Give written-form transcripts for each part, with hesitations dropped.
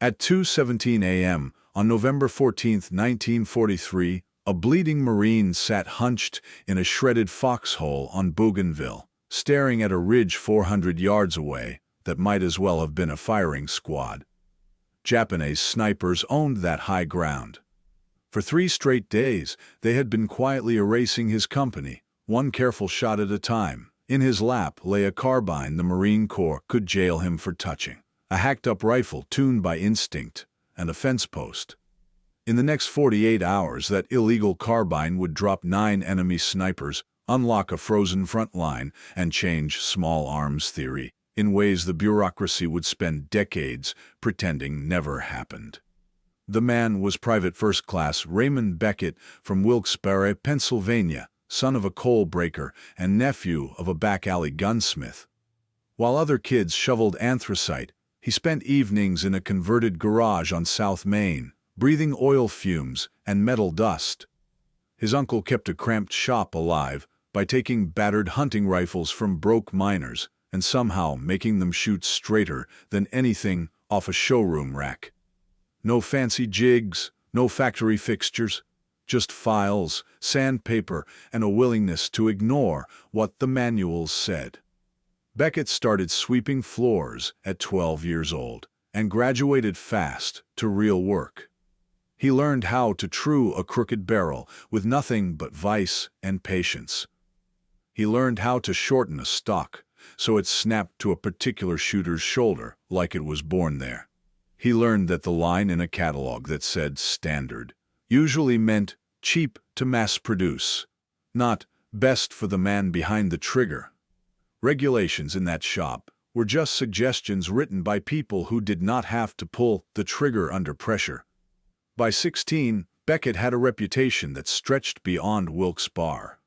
At 2:17 a.m. on November 14, 1943, a bleeding Marine sat hunched in a shredded foxhole on Bougainville, staring at a ridge 400 yards away that might as well have been a firing squad. Japanese snipers owned that high ground. For 3 straight days, they had been quietly erasing his company, one careful shot at a time. In his lap lay a carbine the Marine Corps could jail him for touching, a hacked-up rifle tuned by instinct, and a fence post. In the next 48 hours, that illegal carbine would drop 9 enemy snipers, unlock a frozen front line, and change small arms theory in ways the bureaucracy would spend decades pretending never happened. The man was Private First Class Raymond Beckett from Wilkes-Barre, Pennsylvania, son of a coal breaker and nephew of a back-alley gunsmith. While other kids shoveled anthracite, he spent evenings in a converted garage on South Main, breathing oil fumes and metal dust. His uncle kept a cramped shop alive by taking battered hunting rifles from broke miners and somehow making them shoot straighter than anything off a showroom rack. No fancy jigs, no factory fixtures, just files, sandpaper, and a willingness to ignore what the manuals said. Beckett started sweeping floors at 12 years old and graduated fast to real work. He learned how to true a crooked barrel with nothing but vice and patience. He learned how to shorten a stock so it snapped to a particular shooter's shoulder like it was born there. He learned that the line in a catalog that said standard usually meant cheap to mass produce, not best for the man behind the trigger. Regulations in that shop were just suggestions written by people who did not have to pull the trigger under pressure. By 16, Beckett had a reputation that stretched beyond Wilkes-Barre.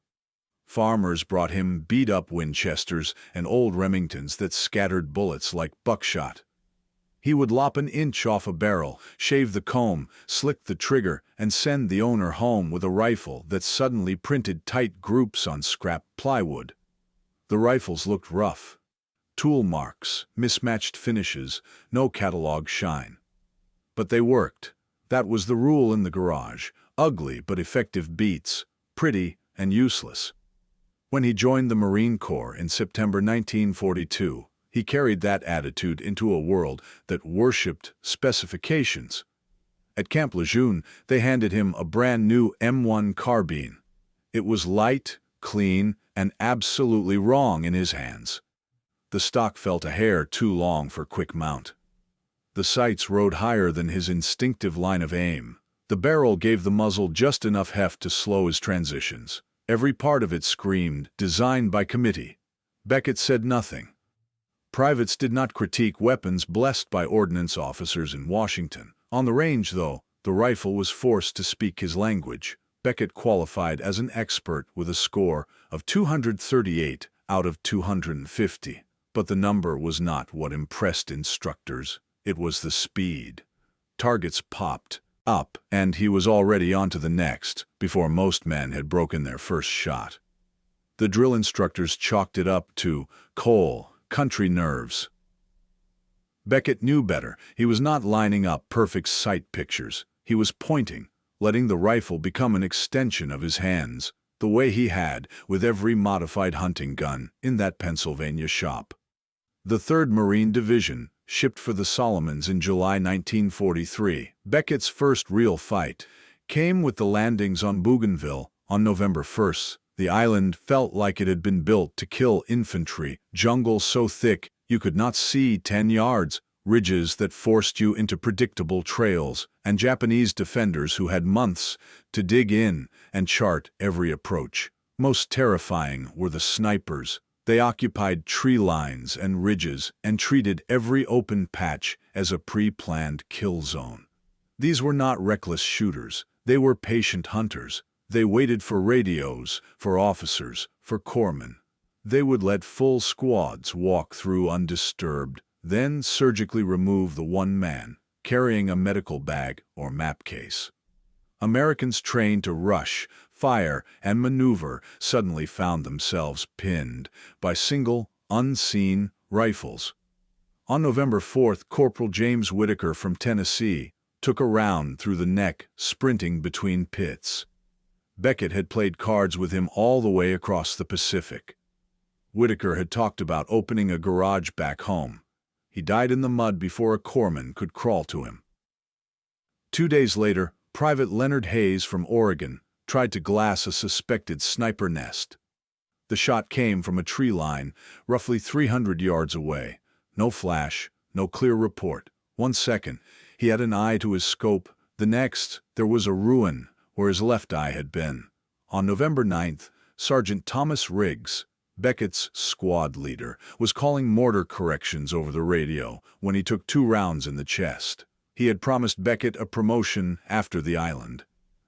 Farmers brought him beat-up Winchesters and old Remingtons that scattered bullets like buckshot. He would lop an inch off a barrel, shave the comb, slick the trigger, and send the owner home with a rifle that suddenly printed tight groups on scrap plywood. The rifles looked rough. Tool marks, mismatched finishes, no catalog shine. But they worked. That was the rule in the garage. Ugly but effective beats, pretty and useless. When he joined the Marine Corps in September 1942, he carried that attitude into a world that worshipped specifications. At Camp Lejeune, they handed him a brand new M1 Carbine. It was light, clean, and absolutely wrong in his hands. The stock felt a hair too long for quick mount. The sights rode higher than his instinctive line of aim. The barrel gave the muzzle just enough heft to slow his transitions. Every part of it screamed, "Designed by committee." Beckett said nothing. Privates did not critique weapons blessed by ordnance officers in Washington. On the range, though, the rifle was forced to speak his language. Beckett qualified as an expert with a score of 238 out of 250. But the number was not what impressed instructors. It was the speed. Targets popped up, and he was already on to the next before most men had broken their first shot. The drill instructors chalked it up to coal country nerves. Beckett knew better. He was not lining up perfect sight pictures. He was pointing, letting the rifle become an extension of his hands, the way he had with every modified hunting gun in that Pennsylvania shop. The 3rd Marine Division shipped for the Solomons in July 1943. Beckett's first real fight came with the landings on Bougainville on November 1st. The island felt like it had been built to kill infantry, jungle so thick you could not see 10 yards, ridges that forced you into predictable trails, and Japanese defenders who had months to dig in and chart every approach. Most terrifying were the snipers. They occupied tree lines and ridges and treated every open patch as a pre-planned kill zone. These were not reckless shooters. They were patient hunters. They waited for radios, for officers, for corpsmen. They would let full squads walk through undisturbed, then surgically remove the one man carrying a medical bag or map case. Americans trained to rush, fire, and maneuver suddenly found themselves pinned by single, unseen rifles. On November 4th, Corporal James Whitaker from Tennessee took a round through the neck, sprinting between pits. Beckett had played cards with him all the way across the Pacific. Whitaker had talked about opening a garage back home. He died in the mud before a corpsman could crawl to him. 2 days later, Private Leonard Hayes from Oregon tried to glass a suspected sniper nest. The shot came from a tree line roughly 300 yards away. No flash, no clear report. 1 second, he had an eye to his scope. The next, there was a ruin where his left eye had been. On November 9th, Sergeant Thomas Riggs, Beckett's squad leader, was calling mortar corrections over the radio when he took 2 rounds in the chest. He had promised Beckett a promotion after the island.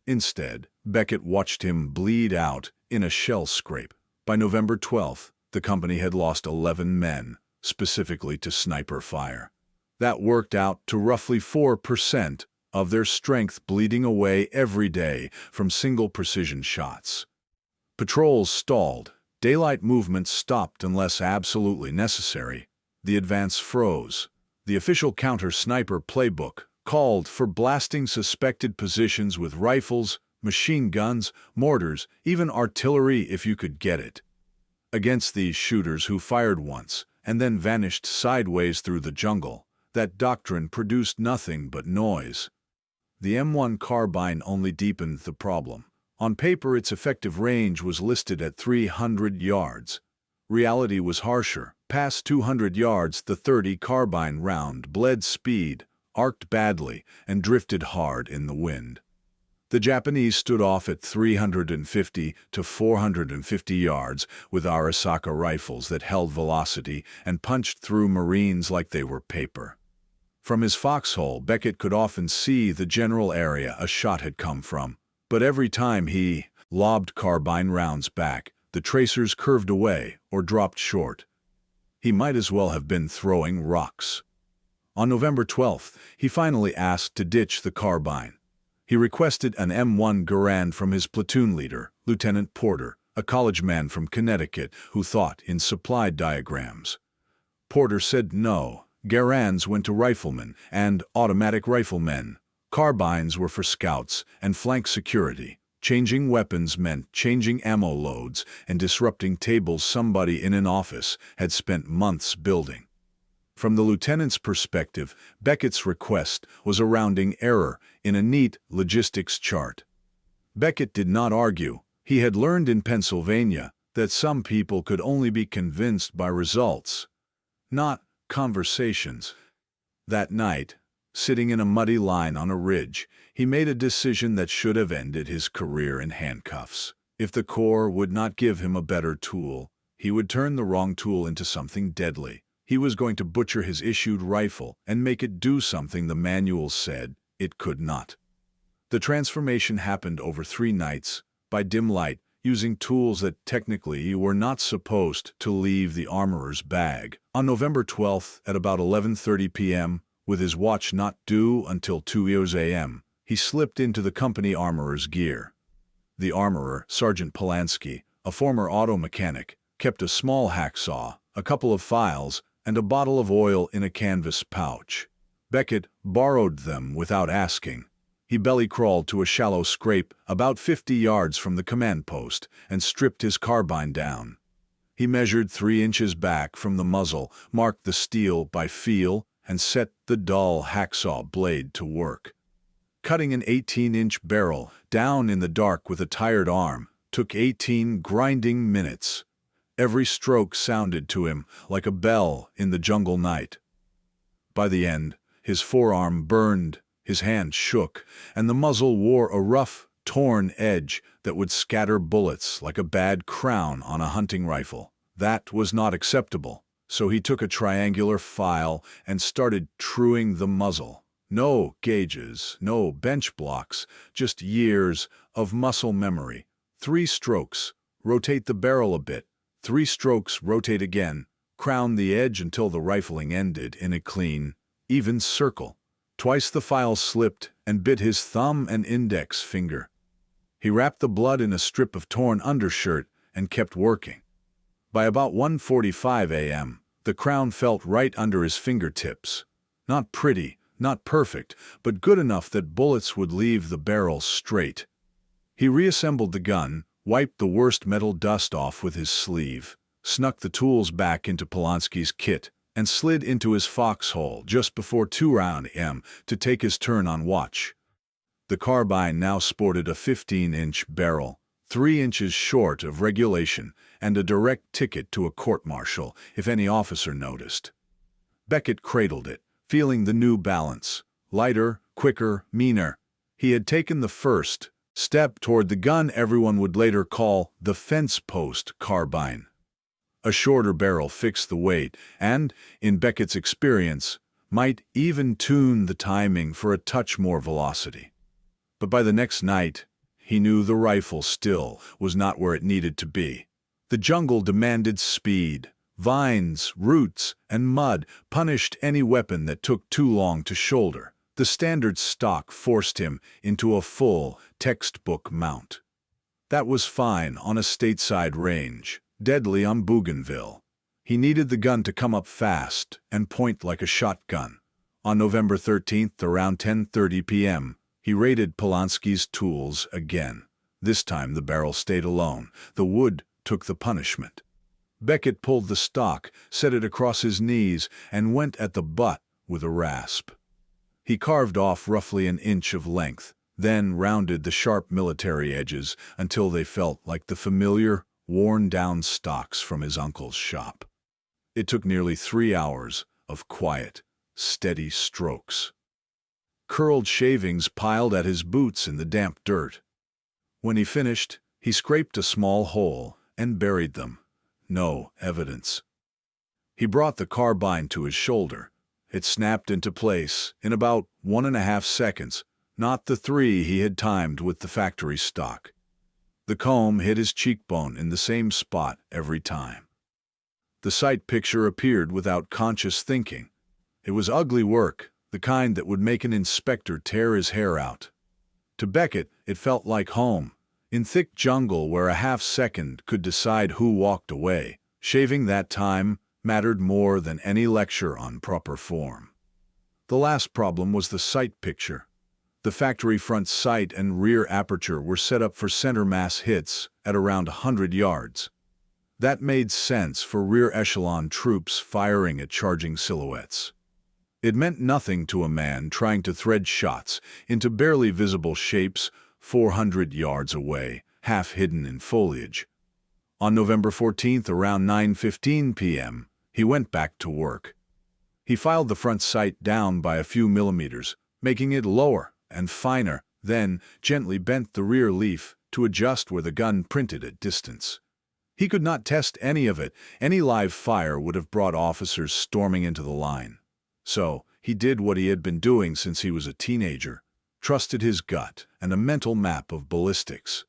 Instead, Beckett watched him bleed out in a shell scrape. By November 12th, the company had lost 11 men, specifically to sniper fire. That worked out to roughly 4% of their strength bleeding away every day from single precision shots. Patrols stalled. Daylight movement stopped unless absolutely necessary. The advance froze. The official counter-sniper playbook called for blasting suspected positions with rifles, machine guns, mortars, even artillery if you could get it. Against these shooters who fired once and then vanished sideways through the jungle, that doctrine produced nothing but noise. The M1 Carbine only deepened the problem. On paper, its effective range was listed at 300 yards. Reality was harsher. Past 200 yards, the .30 carbine round bled speed, arced badly, and drifted hard in the wind. The Japanese stood off at 350 to 450 yards with Arisaka rifles that held velocity and punched through Marines like they were paper. From his foxhole, Beckett could often see the general area a shot had come from, but every time he lobbed carbine rounds back, the tracers curved away or dropped short. He might as well have been throwing rocks. On November 12th, he finally asked to ditch the carbine. He requested an M1 Garand from his platoon leader, Lieutenant Porter, a college man from Connecticut who thought in supply diagrams. Porter said no. Garands went to riflemen and automatic riflemen. Carbines were for scouts and flank security. Changing weapons meant changing ammo loads and disrupting tables somebody in an office had spent months building. From the lieutenant's perspective, Beckett's request was a rounding error in a neat logistics chart. Beckett did not argue. He had learned in Pennsylvania that some people could only be convinced by results, not conversations. That night, sitting in a muddy line on a ridge, he made a decision that should have ended his career in handcuffs. If the Corps would not give him a better tool, he would turn the wrong tool into something deadly. He was going to butcher his issued rifle and make it do something the manual said it could not. The transformation happened over 3 nights, by dim light, using tools that technically were not supposed to leave the armorer's bag. On November 12th at about 11:30 p.m., with his watch not due until 2 a.m., he slipped into the company armorer's gear. The armorer, Sergeant Polanski, a former auto mechanic, kept a small hacksaw, a couple of files, and a bottle of oil in a canvas pouch. Beckett borrowed them without asking. He belly-crawled to a shallow scrape about 50 yards from the command post and stripped his carbine down. He measured 3 inches back from the muzzle, marked the steel by feel, and set the dull hacksaw blade to work. Cutting an 18-inch barrel down in the dark with a tired arm took 18 grinding minutes. Every stroke sounded to him like a bell in the jungle night. By the end, his forearm burned, his hand shook, and the muzzle wore a rough, torn edge that would scatter bullets like a bad crown on a hunting rifle. That was not acceptable, so he took a triangular file and started truing the muzzle. No gauges, no bench blocks, just years of muscle memory. 3 strokes, rotate the barrel a bit. 3 strokes, rotate again, crown the edge until the rifling ended in a clean, even circle. Twice the file slipped and bit his thumb and index finger. He wrapped the blood in a strip of torn undershirt and kept working. By about 1:45 a.m., The crown felt right under his fingertips. Not pretty, not perfect, but good enough that bullets would leave the barrel straight. He reassembled the gun, wiped the worst metal dust off with his sleeve, snuck the tools back into Polonsky's kit, and slid into his foxhole just before 2 a.m. to take his turn on watch. The carbine now sported a 15-inch barrel, 3 inches short of regulation, and a direct ticket to a court-martial if any officer noticed. Beckett cradled it, feeling the new balance. Lighter, quicker, meaner. He had taken the first step toward the gun everyone would later call the fence post carbine. A shorter barrel fixed the weight and, in Beckett's experience, might even tune the timing for a touch more velocity. But by the next night, he knew the rifle still was not where it needed to be. The jungle demanded speed. Vines, roots, and mud punished any weapon that took too long to shoulder. The standard stock forced him into a full, textbook mount. That was fine on a stateside range, deadly on Bougainville. He needed the gun to come up fast and point like a shotgun. On November 13th, around 10:30 p.m., he raided Polonsky's tools again. This time the barrel stayed alone. The wood took the punishment. Beckett pulled the stock, set it across his knees, and went at the butt with a rasp. He carved off roughly an inch of length, then rounded the sharp military edges until they felt like the familiar, worn-down stocks from his uncle's shop. It took nearly 3 hours of quiet, steady strokes. Curled shavings piled at his boots in the damp dirt. When he finished, he scraped a small hole and buried them. No evidence. He brought the carbine to his shoulder. It snapped into place in about 1.5 seconds, not the 3 he had timed with the factory stock. The comb hit his cheekbone in the same spot every time. The sight picture appeared without conscious thinking. It was ugly work, the kind that would make an inspector tear his hair out. To Beckett, it felt like home. In thick jungle where a half-second could decide who walked away, shaving that time mattered more than any lecture on proper form. The last problem was the sight picture. The factory front sight and rear aperture were set up for center mass hits at around 100 yards. That made sense for rear echelon troops firing at charging silhouettes. It meant nothing to a man trying to thread shots into barely visible shapes 400 yards away, half hidden in foliage. On November 14th, around 9:15 p.m., he went back to work. He filed the front sight down by a few millimeters, making it lower and finer, then gently bent the rear leaf to adjust where the gun printed at distance. He could not test any of it. Any live fire would have brought officers storming into the line. So he did what he had been doing since he was a teenager, trusted his gut and a mental map of ballistics.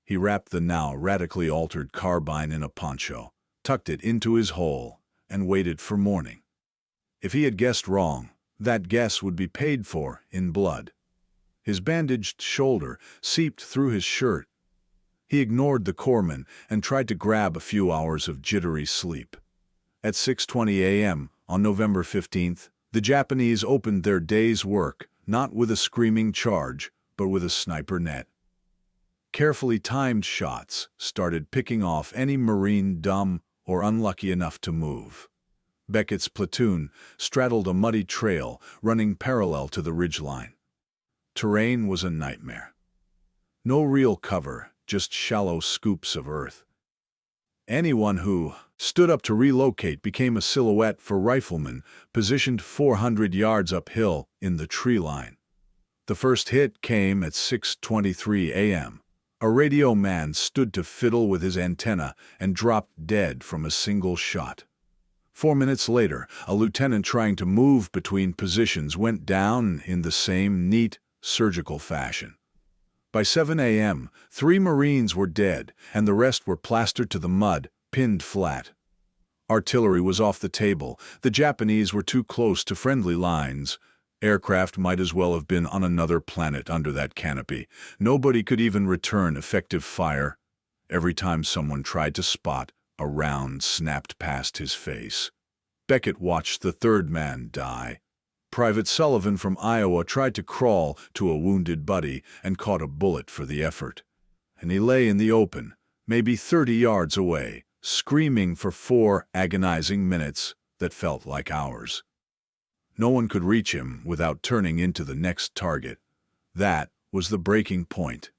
He wrapped the now radically altered carbine in a poncho, tucked it into his hole, and waited for morning. If he had guessed wrong, that guess would be paid for in blood. His bandaged shoulder seeped through his shirt. He ignored the corpsman and tried to grab a few hours of jittery sleep. At 6:20 a.m. on November 15th, the Japanese opened their day's work, not with a screaming charge, but with a sniper net. Carefully timed shots started picking off any Marine dumb or unlucky enough to move. Beckett's platoon straddled a muddy trail running parallel to the ridgeline. Terrain was a nightmare. No real cover, just shallow scoops of earth. Anyone who stood up to relocate became a silhouette for riflemen positioned 400 yards uphill in the tree line. The first hit came at 6:23 a.m. A radio man stood to fiddle with his antenna and dropped dead from a single shot. 4 minutes later, a lieutenant trying to move between positions went down in the same neat, surgical fashion. By 7 a.m., 3 Marines were dead, and the rest were plastered to the mud, pinned flat. Artillery was off the table. The Japanese were too close to friendly lines. Aircraft might as well have been on another planet under that canopy. Nobody could even return effective fire. Every time someone tried to spot, a round snapped past his face. Beckett watched the third man die. Private Sullivan from Iowa tried to crawl to a wounded buddy and caught a bullet for the effort. And he lay in the open, maybe 30 yards away, screaming for 4 agonizing minutes that felt like hours. No one could reach him without turning into the next target. That was the breaking point.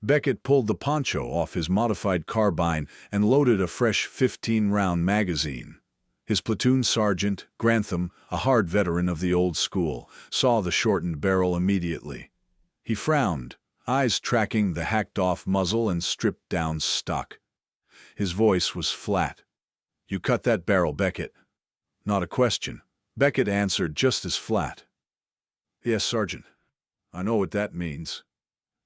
Beckett pulled the poncho off his modified carbine and loaded a fresh 15-round magazine. His platoon sergeant, Grantham, a hard veteran of the old school, saw the shortened barrel immediately. He frowned, eyes tracking the hacked-off muzzle and stripped-down stock. His voice was flat. "You cut that barrel, Beckett." Not a question. Beckett answered just as flat. "Yes, Sergeant. I know what that means."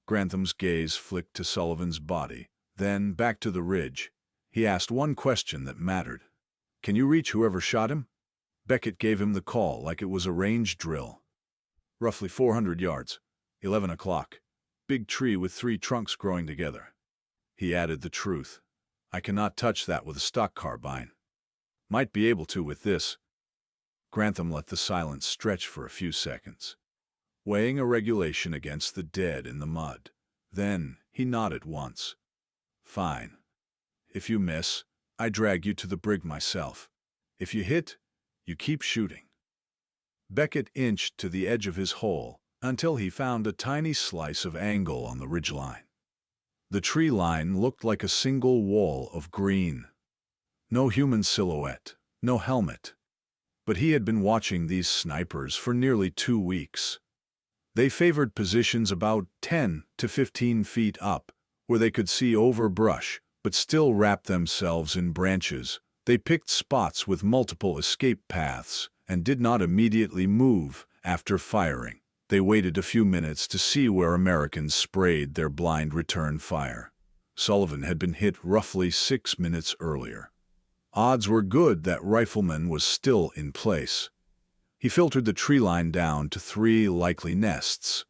Grantham's gaze flicked to Sullivan's body, then back to the ridge. He asked one question that mattered. "Can you reach whoever shot him?" Beckett gave him the call like it was a range drill. "Roughly 400 yards. 11 o'clock. Big tree with 3 trunks growing together." He added the truth. "I cannot touch that with a stock carbine. Might be able to with this." Grantham let the silence stretch for a few seconds, weighing a regulation against the dead in the mud. Then he nodded once. "Fine. If you miss, I drag you to the brig myself. If you hit, you keep shooting." Beckett inched to the edge of his hole until he found a tiny slice of angle on the ridgeline. The tree line looked like a single wall of green. No human silhouette, no helmet. But he had been watching these snipers for nearly 2 weeks. They favored positions about 10 to 15 feet up, where they could see over brush, but still wrap themselves in branches. They picked spots with multiple escape paths and did not immediately move after firing. They waited a few minutes to see where Americans sprayed their blind return fire. Sullivan had been hit roughly 6 minutes earlier. Odds were good that rifleman was still in place. He filtered the tree line down to 3 likely nests.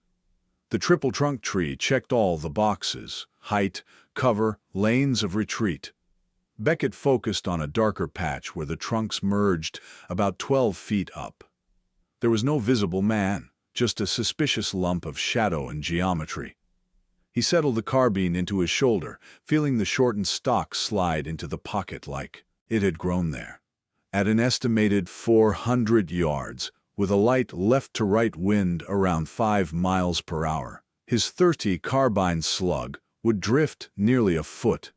The triple trunk tree checked all the boxes: height, cover, lanes of retreat. Beckett focused on a darker patch where the trunks merged about 12 feet up. There was no visible man, just a suspicious lump of shadow and geometry. He settled the carbine into his shoulder, feeling the shortened stock slide into the pocket like it had grown there. At an estimated 400 yards, with a light left-to-right wind around 5 miles per hour, his 30 carbine slug would drift nearly a foot.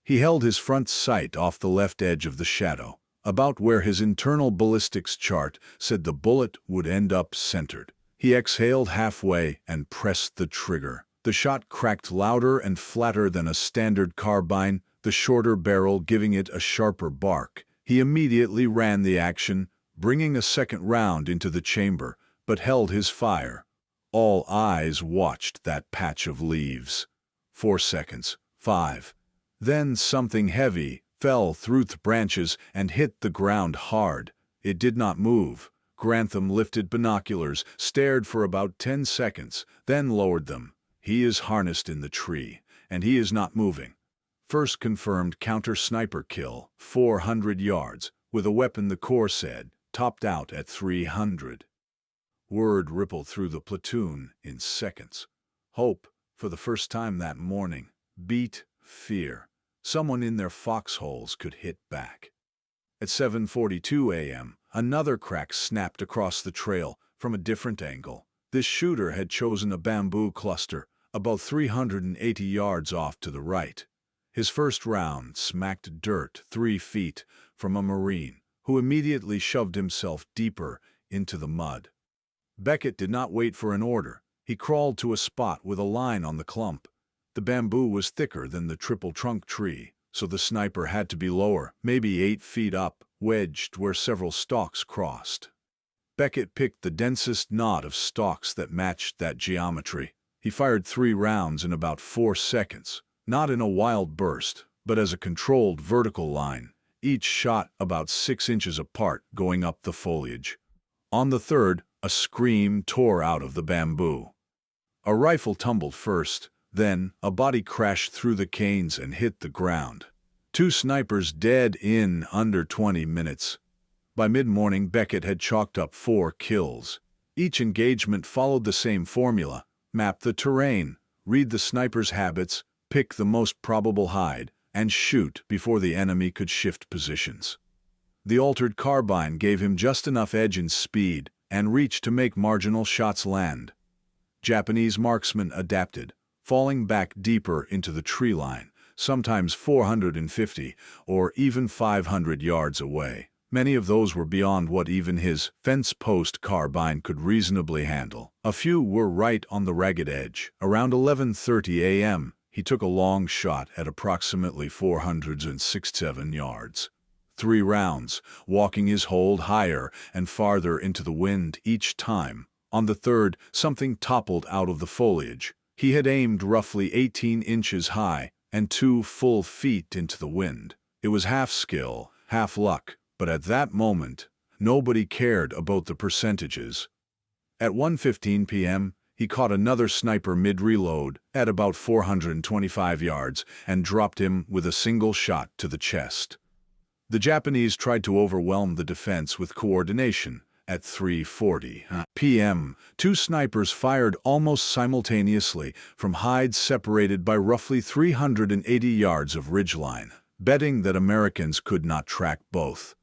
He held his front sight off the left edge of the shadow, about where his internal ballistics chart said the bullet would end up centered. He exhaled halfway and pressed the trigger. The shot cracked louder and flatter than a standard carbine, the shorter barrel giving it a sharper bark. He immediately ran the action, bringing a second round into the chamber, but held his fire. All eyes watched that patch of leaves. 4 seconds, 5. Then something heavy fell through the branches and hit the ground hard. It did not move. Grantham lifted binoculars, stared for about 10 seconds, then lowered them. "He is harnessed in the tree, and he is not moving." First confirmed counter-sniper kill, 400 yards, with a weapon the Corps said topped out at 300. Word rippled through the platoon in seconds. Hope, for the first time that morning, beat fear. Someone in their foxholes could hit back. At 7:42 a.m., another crack snapped across the trail from a different angle. This shooter had chosen a bamboo cluster about 380 yards off to the right. His first round smacked dirt 3 feet from a Marine, who immediately shoved himself deeper into the mud. Beckett did not wait for an order. He crawled to a spot with a line on the clump. The bamboo was thicker than the triple trunk tree, so the sniper had to be lower, maybe 8 feet up, wedged where several stalks crossed. Beckett picked the densest knot of stalks that matched that geometry. He fired 3 rounds in about 4 seconds. Not in a wild burst, but as a controlled vertical line, each shot about 6 inches apart going up the foliage. On the third, a scream tore out of the bamboo. A rifle tumbled first, then a body crashed through the canes and hit the ground. 2 snipers dead in under 20 minutes. By mid-morning, Beckett had chalked up 4 kills. Each engagement followed the same formula: map the terrain, read the sniper's habits, pick the most probable hide, and shoot before the enemy could shift positions. The altered carbine gave him just enough edge in speed and reach to make marginal shots land. Japanese marksmen adapted, falling back deeper into the tree line, sometimes 450 or even 500 yards away. Many of those were beyond what even his fence-post carbine could reasonably handle. A few were right on the ragged edge. Around 11:30 a.m., he took a long shot at approximately 467 yards. 3 rounds, walking his hold higher and farther into the wind each time. On the third, something toppled out of the foliage. He had aimed roughly 18 inches high and 2 full feet into the wind. It was half skill, half luck, but at that moment, nobody cared about the percentages. At 1:15 p.m., he caught another sniper mid-reload at about 425 yards and dropped him with a single shot to the chest. The Japanese tried to overwhelm the defense with coordination. At 3:40 p.m., 2 snipers fired almost simultaneously from hides separated by roughly 380 yards of ridgeline, betting that Americans could not track both.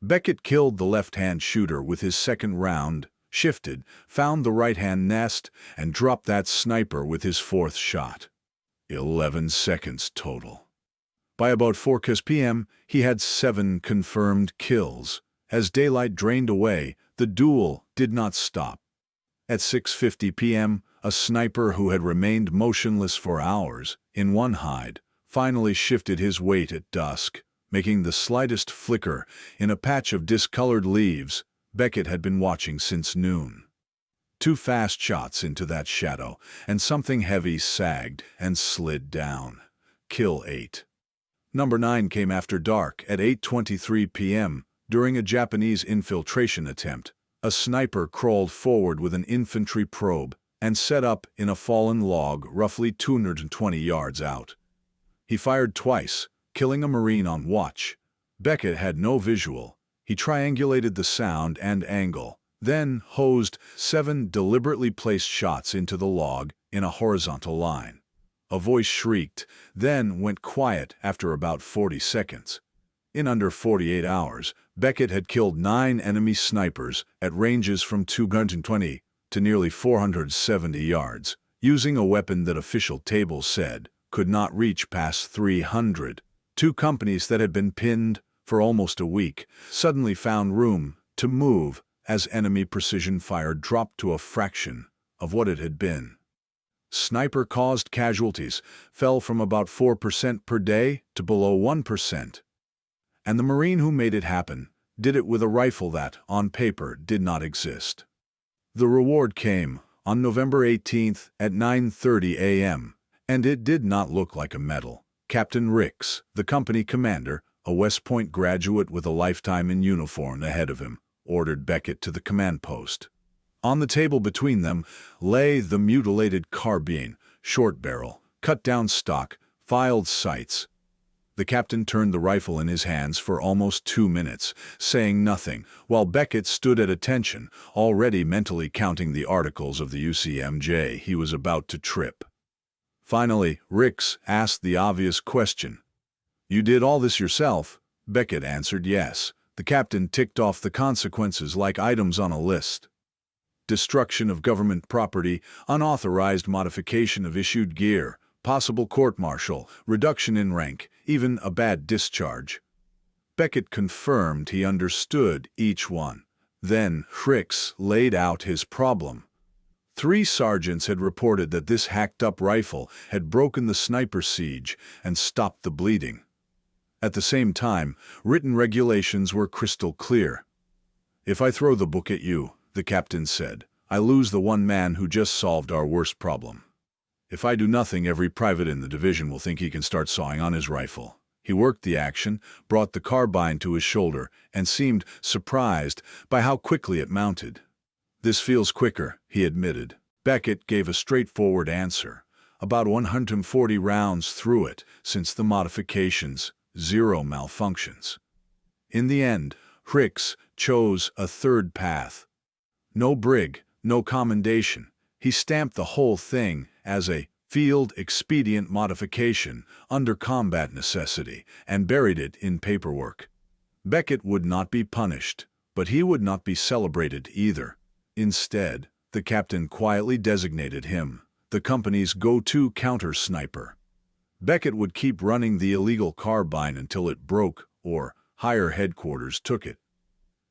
Beckett killed the left-hand shooter with his second round, shifted, found the right-hand nest, and dropped that sniper with his 4th shot. 11 seconds total. By about 4 p.m., he had 7 confirmed kills. As daylight drained away, the duel did not stop. At 6:50 p.m., a sniper who had remained motionless for hours in one hide finally shifted his weight at dusk, making the slightest flicker in a patch of discolored leaves Beckett had been watching since noon. 2 fast shots into that shadow, and something heavy sagged and slid down. Kill 8. Number 9 came after dark at 8:23 p.m. During a Japanese infiltration attempt. A sniper crawled forward with an infantry probe and set up in a fallen log roughly 220 yards out. He fired twice, killing a Marine on watch. Beckett had no visual. He triangulated the sound and angle, then hosed 7 deliberately placed shots into the log in a horizontal line. A voice shrieked, then went quiet after about 40 seconds. In under 48 hours, Beckett had killed 9 enemy snipers at ranges from 220 to nearly 470 yards, using a weapon that official tables said could not reach past 300. 2 companies that had been pinned for almost a week suddenly found room to move as enemy precision fire dropped to a fraction of what it had been. Sniper-caused casualties fell from about 4% per day to below 1%. And the Marine who made it happen did it with a rifle that, on paper, did not exist. The reward came on November 18th at 9:30 a.m., and it did not look like a medal. Captain Ricks, the company commander, a West Point graduate with a lifetime in uniform ahead of him, ordered Beckett to the command post. On the table between them lay the mutilated carbine, short barrel, cut-down stock, filed sights. The captain turned the rifle in his hands for almost 2 minutes, saying nothing, while Beckett stood at attention, already mentally counting the articles of the UCMJ he was about to trip. Finally, Ricks asked the obvious question. "You did all this yourself?" Beckett answered yes. The captain ticked off the consequences like items on a list. Destruction of government property, unauthorized modification of issued gear, possible court-martial, reduction in rank, even a bad discharge. Beckett confirmed he understood each one. Then Ricks laid out his problem. 3 sergeants had reported that this hacked-up rifle had broken the sniper siege and stopped the bleeding. At the same time, written regulations were crystal clear. "If I throw the book at you," the captain said, "I lose the one man who just solved our worst problem. If I do nothing, every private in the division will think he can start sawing on his rifle." He worked the action, brought the carbine to his shoulder, and seemed surprised by how quickly it mounted. "This feels quicker," he admitted. Beckett gave a straightforward answer. "About 140 rounds through it since the modifications, 0 malfunctions." In the end, Ricks chose a third path. No brig, no commendation. He stamped the whole thing as a field expedient modification under combat necessity and buried it in paperwork. Beckett would not be punished, but he would not be celebrated either. Instead, the captain quietly designated him the company's go-to counter-sniper. Beckett would keep running the illegal carbine until it broke or higher headquarters took it.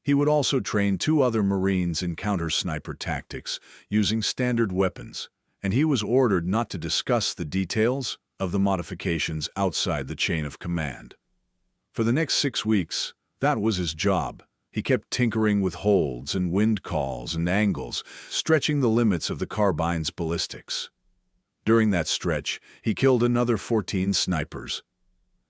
He would also train 2 other Marines in counter-sniper tactics using standard weapons, and he was ordered not to discuss the details of the modifications outside the chain of command. For the next 6 weeks, that was his job. He kept tinkering with holds and wind calls and angles, stretching the limits of the carbine's ballistics. During that stretch, he killed another 14 snipers.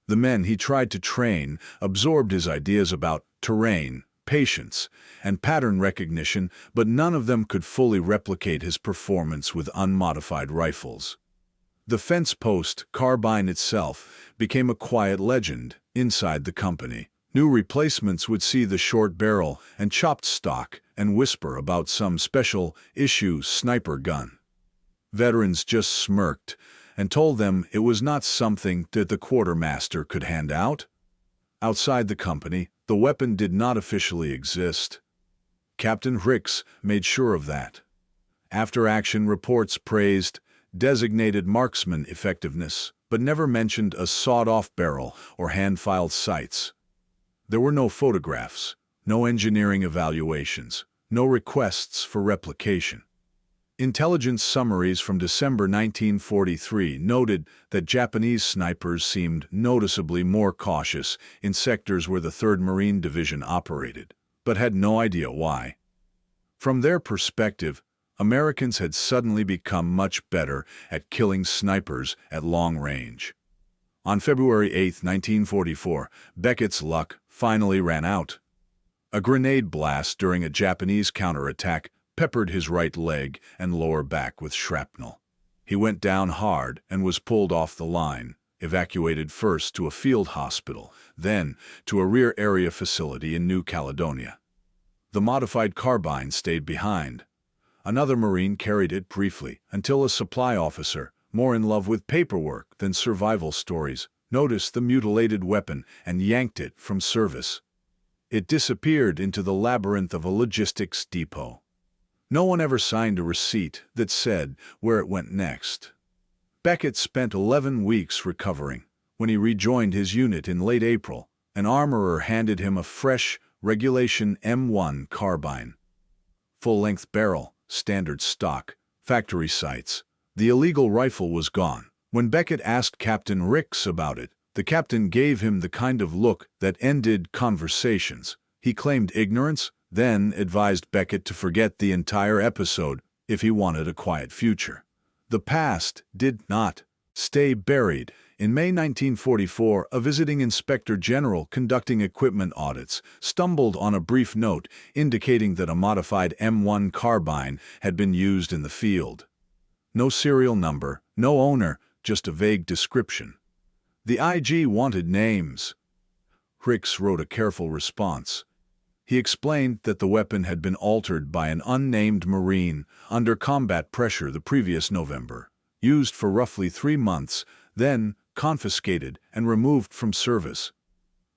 The men he tried to train absorbed his ideas about terrain, patience, and pattern recognition, but none of them could fully replicate his performance with unmodified rifles. The fence post carbine itself became a quiet legend inside the company. New replacements would see the short barrel and chopped stock and whisper about some special issue sniper gun. Veterans just smirked and told them it was not something that the quartermaster could hand out. Outside the company, the weapon did not officially exist. Captain Ricks made sure of that. After-action reports praised designated marksman effectiveness, but never mentioned a sawed-off barrel or hand-filed sights. There were no photographs, no engineering evaluations, no requests for replication. Intelligence summaries from December 1943 noted that Japanese snipers seemed noticeably more cautious in sectors where the 3rd Marine Division operated, but had no idea why. From their perspective, Americans had suddenly become much better at killing snipers at long range. On February 8, 1944, Beckett's luck finally ran out. A grenade blast during a Japanese counterattack peppered his right leg and lower back with shrapnel. He went down hard and was pulled off the line, evacuated first to a field hospital, then to a rear area facility in New Caledonia. The modified carbine stayed behind. Another Marine carried it briefly until a supply officer, more in love with paperwork than survival stories, noticed the mutilated weapon and yanked it from service. It disappeared into the labyrinth of a logistics depot. No one ever signed a receipt that said where it went next. Beckett spent 11 weeks recovering. When he rejoined his unit in late April, an armorer handed him a fresh, regulation M1 Carbine. Full-length barrel, standard stock, factory sights. The illegal rifle was gone. When Beckett asked Captain Ricks about it, the captain gave him the kind of look that ended conversations. He claimed ignorance, then advised Beckett to forget the entire episode if he wanted a quiet future. The past did not stay buried. In May 1944, a visiting inspector general conducting equipment audits stumbled on a brief note indicating that a modified M1 Carbine had been used in the field. No serial number, no owner, just a vague description. The IG wanted names. Ricks wrote a careful response. He explained that the weapon had been altered by an unnamed Marine under combat pressure the previous November, used for roughly 3 months, then confiscated and removed from service.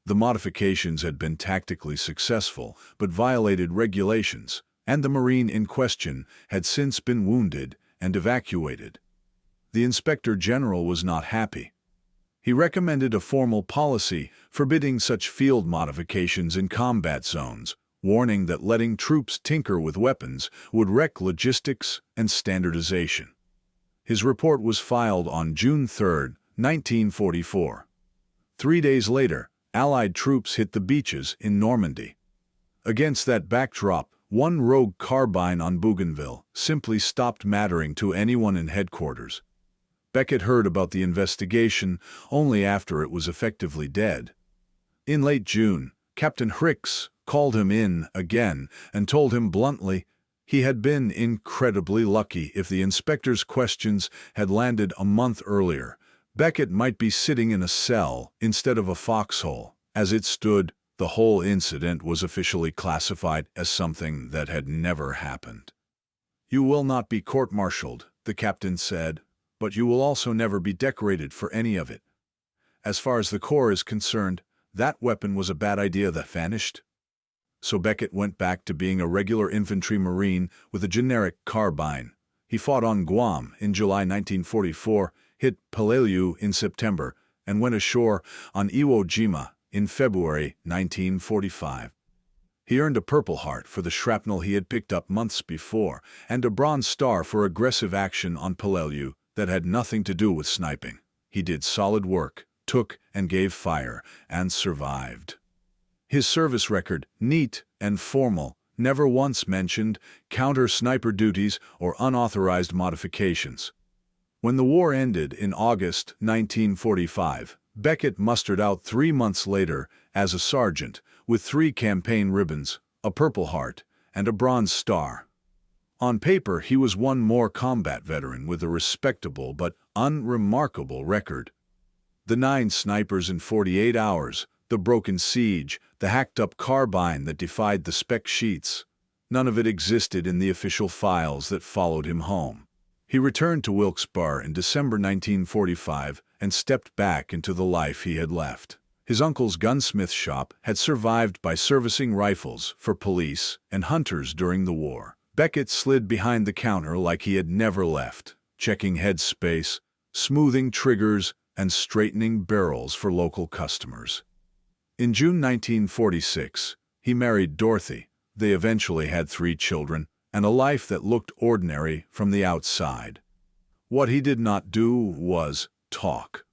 The modifications had been tactically successful but violated regulations, and the Marine in question had since been wounded and evacuated. The Inspector General was not happy. He recommended a formal policy forbidding such field modifications in combat zones, warning that letting troops tinker with weapons would wreck logistics and standardization. His report was filed on June 3, 1944. 3 days later, Allied troops hit the beaches in Normandy. Against that backdrop, one rogue carbine on Bougainville simply stopped mattering to anyone in headquarters. Beckett heard about the investigation only after it was effectively dead. In late June, Captain Ricks called him in again and told him bluntly he had been incredibly lucky. If the inspector's questions had landed a month earlier, Beckett might be sitting in a cell instead of a foxhole. As it stood, The whole incident was officially classified as something that had never happened. "You will not be court-martialed," the captain said, "but you will also never be decorated for any of it. As far as the Corps is concerned, that weapon was a bad idea that vanished." So Beckett went back to being a regular infantry marine with a generic carbine. He fought on Guam in July 1944, hit Peleliu in September, and went ashore on Iwo Jima in February 1945. He earned a Purple Heart for the shrapnel he had picked up months before, and a Bronze Star for aggressive action on Peleliu that had nothing to do with sniping. He did solid work, took and gave fire, and survived. His service record, neat and formal, never once mentioned counter-sniper duties or unauthorized modifications. When the war ended in August 1945, Beckett mustered out 3 months later as a sergeant with 3 campaign ribbons, a Purple Heart, and a Bronze Star. On paper, he was one more combat veteran with a respectable but unremarkable record. The 9 snipers in 48 hours, the broken siege, the hacked-up carbine that defied the spec sheets. None of it existed in the official files that followed him home. He returned to Wilkes-Barre in December 1945 and stepped back into the life he had left. His uncle's gunsmith shop had survived by servicing rifles for police and hunters during the war. Beckett slid behind the counter like he had never left, checking head space, smoothing triggers, and straightening barrels for local customers. In June 1946, he married Dorothy. They eventually had 3 children and a life that looked ordinary from the outside. What he did not do was talk.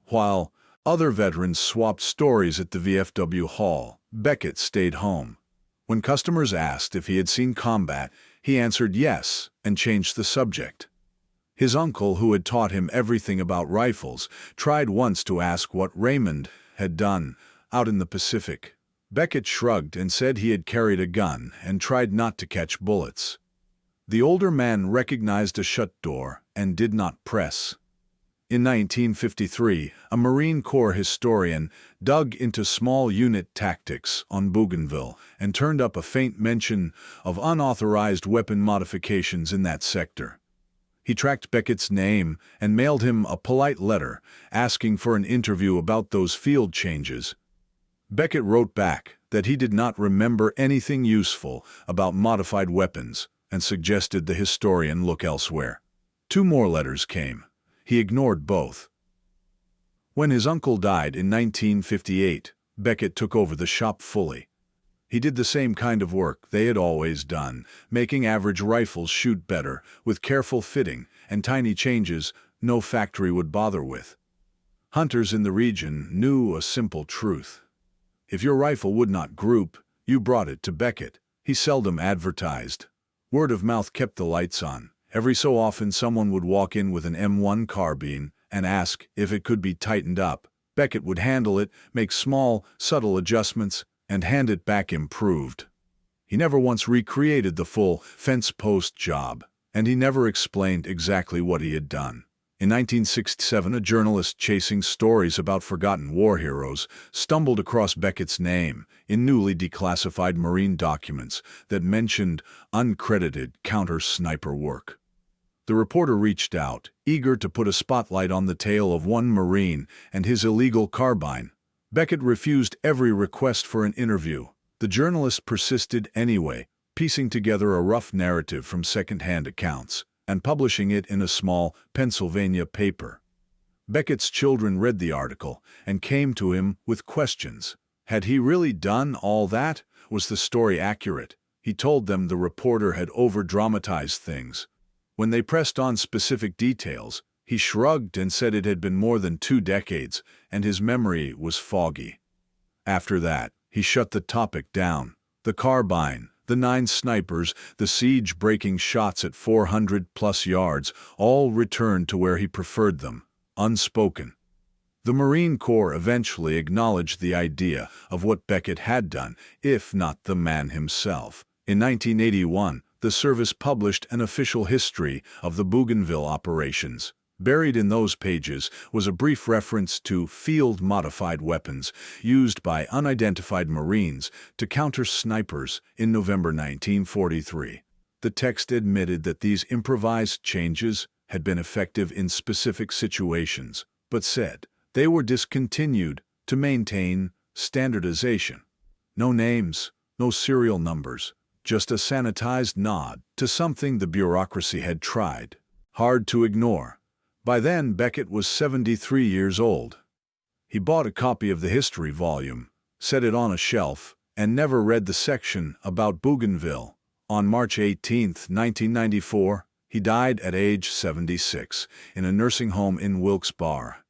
While other veterans swapped stories at the VFW hall, Beckett stayed home. When customers asked if he had seen combat, he answered yes and changed the subject. His uncle, who had taught him everything about rifles, tried once to ask what Raymond had done out in the Pacific. Beckett shrugged and said he had carried a gun and tried not to catch bullets. The older man recognized a shut door and did not press. In 1953, a Marine Corps historian dug into small unit tactics on Bougainville and turned up a faint mention of unauthorized weapon modifications in that sector. He tracked Beckett's name and mailed him a polite letter asking for an interview about those field changes. Beckett wrote back that he did not remember anything useful about modified weapons and suggested the historian look elsewhere. 2 more letters came. He ignored both. When his uncle died in 1958, Beckett took over the shop fully. He did the same kind of work they had always done, making average rifles shoot better, with careful fitting and tiny changes no factory would bother with. Hunters in the region knew a simple truth. If your rifle would not group, you brought it to Beckett. He seldom advertised. Word of mouth kept the lights on. Every so often someone would walk in with an M1 Carbine and ask if it could be tightened up. Beckett would handle it, make small, subtle adjustments, and hand it back improved. He never once recreated the full fence post job, and he never explained exactly what he had done. In 1967, a journalist chasing stories about forgotten war heroes stumbled across Beckett's name in newly declassified Marine documents that mentioned uncredited counter-sniper work. The reporter reached out, eager to put a spotlight on the tale of one Marine and his illegal carbine. Beckett refused every request for an interview. The journalist persisted anyway, piecing together a rough narrative from second-hand accounts and publishing it in a small Pennsylvania paper. Beckett's children read the article and came to him with questions. Had he really done all that? Was the story accurate? He told them the reporter had over-dramatized things. When they pressed on specific details, he shrugged and said it had been more than 2 decades, and his memory was foggy. After that, he shut the topic down. The carbine, the 9 snipers, the siege-breaking shots at 400-plus yards, all returned to where he preferred them, unspoken. The Marine Corps eventually acknowledged the idea of what Beckett had done, if not the man himself. In 1981, the service published an official history of the Bougainville operations. Buried in those pages was a brief reference to field-modified weapons used by unidentified Marines to counter snipers in November 1943. The text admitted that these improvised changes had been effective in specific situations, but said they were discontinued to maintain standardization. No names, no serial numbers, just a sanitized nod to something the bureaucracy had tried hard to ignore. By then, Beckett was 73 years old. He bought a copy of the history volume, set it on a shelf, and never read the section about Bougainville. On March 18, 1994, he died at age 76 in a nursing home in Wilkes-Barre.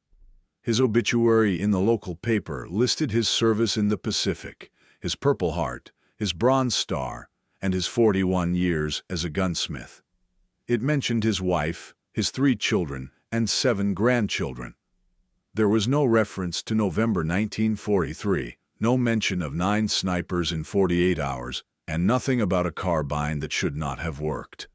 His obituary in the local paper listed his service in the Pacific, his Purple Heart, his Bronze Star, and his 41 years as a gunsmith. It mentioned his wife, his 3 children, and 7 grandchildren. There was no reference to November 1943, no mention of 9 snipers in 48 hours, and nothing about a carbine that should not have worked.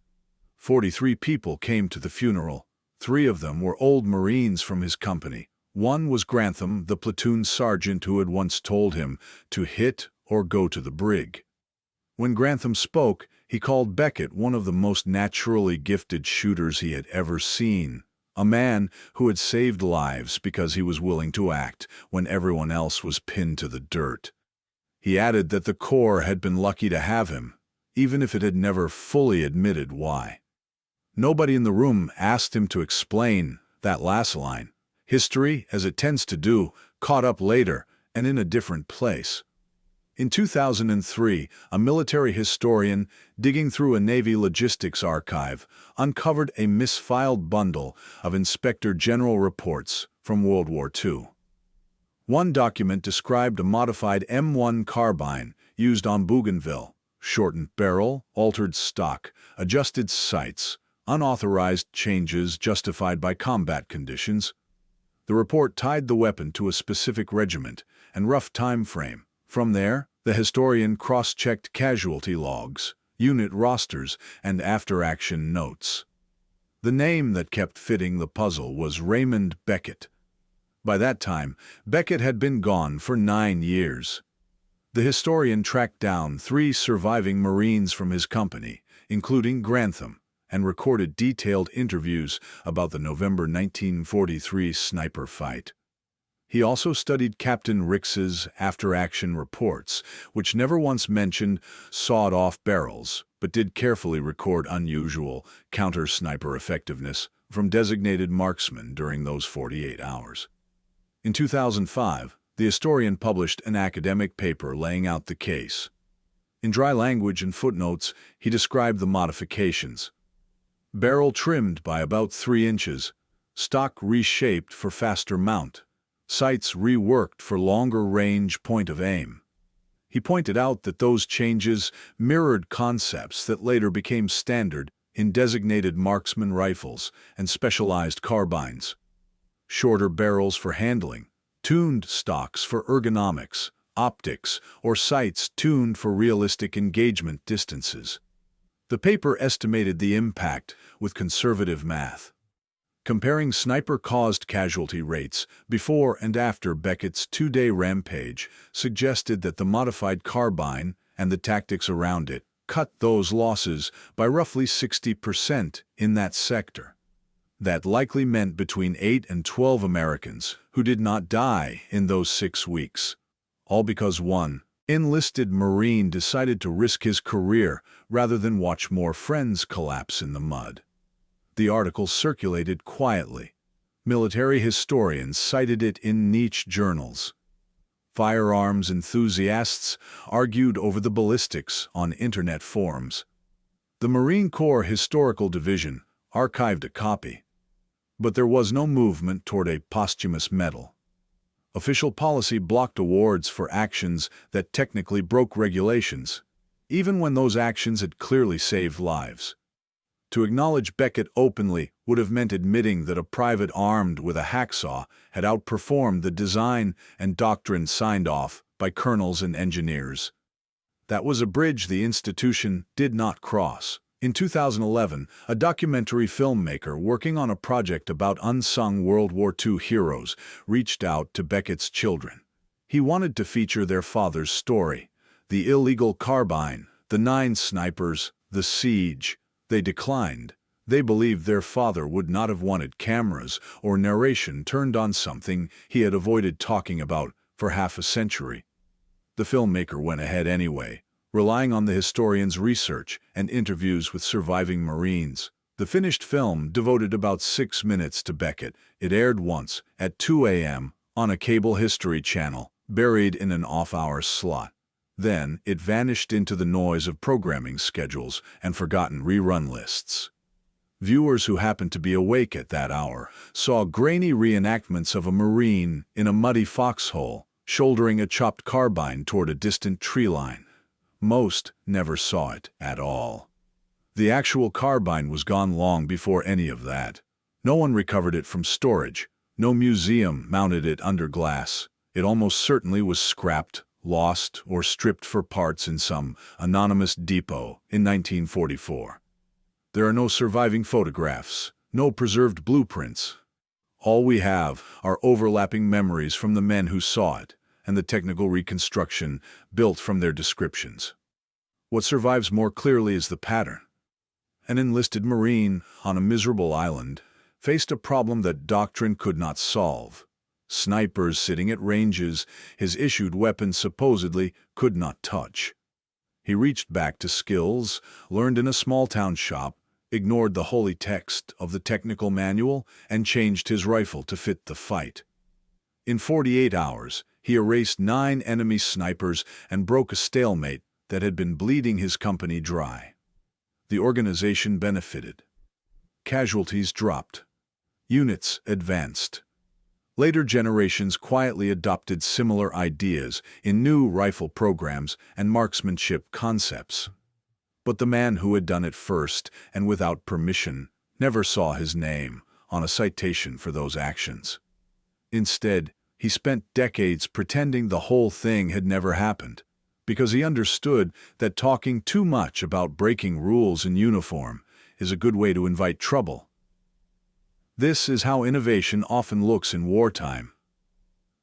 43 people came to the funeral. 3 of them were old Marines from his company. One was Grantham, the platoon sergeant who had once told him to hit or go to the brig. When Grantham spoke, he called Beckett one of the most naturally gifted shooters he had ever seen, a man who had saved lives because he was willing to act when everyone else was pinned to the dirt. He added that the Corps had been lucky to have him, even if it had never fully admitted why. Nobody in the room asked him to explain that last line. History, as it tends to do, caught up later and in a different place. In 2003, a military historian digging through a Navy logistics archive uncovered a misfiled bundle of Inspector General reports from World War II. One document described a modified M1 Carbine used on Bougainville: shortened barrel, altered stock, adjusted sights, unauthorized changes justified by combat conditions. The report tied the weapon to a specific regiment and rough time frame. From there, the historian cross-checked casualty logs, unit rosters, and after-action notes. The name that kept fitting the puzzle was Raymond Beckett. By that time, Beckett had been gone for 9 years. The historian tracked down 3 surviving Marines from his company, including Grantham, and recorded detailed interviews about the November 1943 sniper fight. He also studied Captain Rix's after-action reports, which never once mentioned sawed-off barrels, but did carefully record unusual counter-sniper effectiveness from designated marksmen during those 48 hours. In 2005, the historian published an academic paper laying out the case. In dry language and footnotes, he described the modifications. Barrel trimmed by about 3 inches, stock reshaped for faster mount, sights reworked for longer range point of aim. He pointed out that those changes mirrored concepts that later became standard in designated marksman rifles and specialized carbines. Shorter barrels for handling, tuned stocks for ergonomics, optics, or sights tuned for realistic engagement distances. The paper estimated the impact with conservative math. Comparing sniper-caused casualty rates before and after Beckett's 2-day rampage suggested that the modified carbine and the tactics around it cut those losses by roughly 60% in that sector. That likely meant between 8 and 12 Americans who did not die in those 6 weeks, all because one enlisted Marine decided to risk his career rather than watch more friends collapse in the mud. The article circulated quietly. Military historians cited it in niche journals. Firearms enthusiasts argued over the ballistics on internet forums. The Marine Corps Historical Division archived a copy. But there was no movement toward a posthumous medal. Official policy blocked awards for actions that technically broke regulations, even when those actions had clearly saved lives. To acknowledge Beckett openly would have meant admitting that a private armed with a hacksaw had outperformed the design and doctrine signed off by colonels and engineers. That was a bridge the institution did not cross. In 2011, a documentary filmmaker working on a project about unsung World War II heroes reached out to Beckett's children. He wanted to feature their father's story, the illegal carbine, the 9 snipers, the siege. They declined. They believed their father would not have wanted cameras or narration turned on something he had avoided talking about for half a century. The filmmaker went ahead anyway, relying on the historian's research and interviews with surviving Marines. The finished film devoted about 6 minutes to Beckett. It aired once, at 2 a.m., on a cable history channel, buried in an off-hour slot. Then, it vanished into the noise of programming schedules and forgotten rerun lists. Viewers who happened to be awake at that hour saw grainy reenactments of a Marine in a muddy foxhole, shouldering a chopped carbine toward a distant tree line. Most never saw it at all. The actual carbine was gone long before any of that. No one recovered it from storage. No museum mounted it under glass. It almost certainly was scrapped, lost, or stripped for parts in some anonymous depot in 1944. There are no surviving photographs, no preserved blueprints. All we have are overlapping memories from the men who saw it, and the technical reconstruction built from their descriptions. What survives more clearly is the pattern. An enlisted Marine on a miserable island faced a problem that doctrine could not solve. Snipers sitting at ranges his issued weapon supposedly could not touch. He reached back to skills learned in a small-town shop, ignored the holy text of the technical manual, and changed his rifle to fit the fight. In 48 hours, he erased 9 enemy snipers and broke a stalemate that had been bleeding his company dry. The organization benefited. Casualties dropped. Units advanced. Later generations quietly adopted similar ideas in new rifle programs and marksmanship concepts. But the man who had done it first, and without permission, never saw his name on a citation for those actions. Instead, he spent decades pretending the whole thing had never happened, because he understood that talking too much about breaking rules in uniform is a good way to invite trouble. This is how innovation often looks in wartime.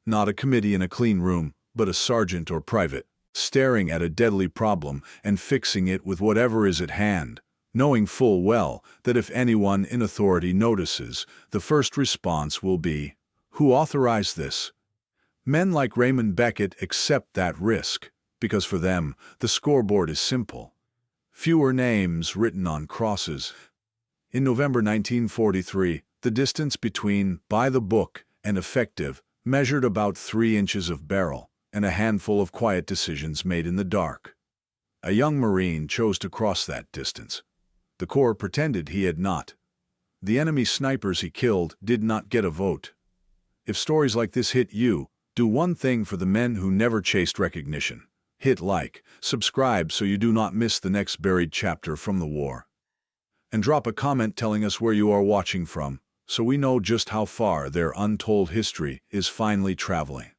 Not a committee in a clean room, but a sergeant or private, staring at a deadly problem and fixing it with whatever is at hand, knowing full well that if anyone in authority notices, the first response will be, "Who authorized this?" Men like Raymond Beckett accept that risk, because for them, the scoreboard is simple. Fewer names written on crosses. In November 1943, the distance between by the book and effective measured about 3 inches of barrel and a handful of quiet decisions made in the dark. A young Marine chose to cross that distance. The Corps pretended he had not. The enemy snipers he killed did not get a vote. If stories like this hit you, do one thing for the men who never chased recognition. Hit like, subscribe so you do not miss the next buried chapter from the war. And drop a comment telling us where you are watching from, so we know just how far their untold history is finally traveling.